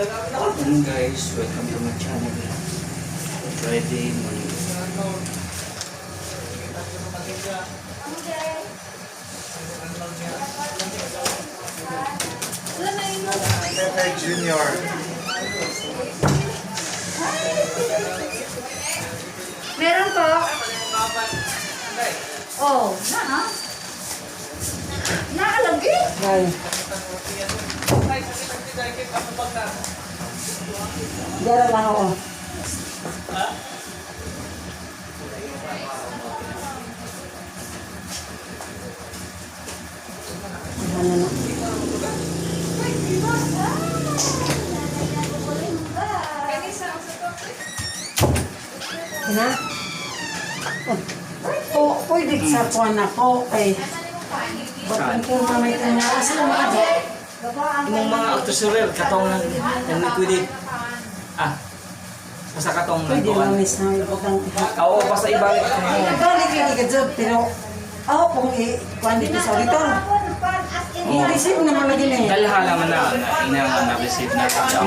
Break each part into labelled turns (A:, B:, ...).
A: Morning guys, welcome to my channel. Friday morning.
B: Pepe Junior.
C: Meron po. Oh, naalagi?
D: Ay. Dara lang ako. Ano na? Ina? Oh, pwede sa kuwan ako kay bakit ko mamay ka nga asa mga dyan?
A: Yung mga autosurel, katong ng liquidate. Basta katong
D: Pwede
A: nagkuhan.
D: mamis na ibutang
A: Oo, basta ibalik ko mo.
D: ibalik lagi ka dyan, pero ako kung i-kuwan dito sa auditor. I-receive naman lagi na eh.
A: Dahil halaman na inaman na receive na kaya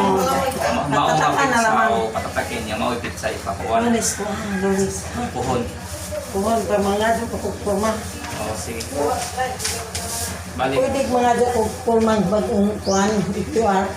A: maumapit sa o patatakin niya, mauipit sa ipapuan.
D: Lunes ko, lunes.
A: Puhon.
D: Kuhan pa mga dyan ko purma.
A: Oo, sige. Balik.
D: Pwede mga dyan ko purma bagong kuhan, QR.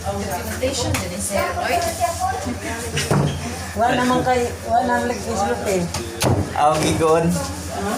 C: Documentation din yung sir, right?
D: Wala naman kay, wala naman lagi islutin.
A: Ang gigon.
D: Ha?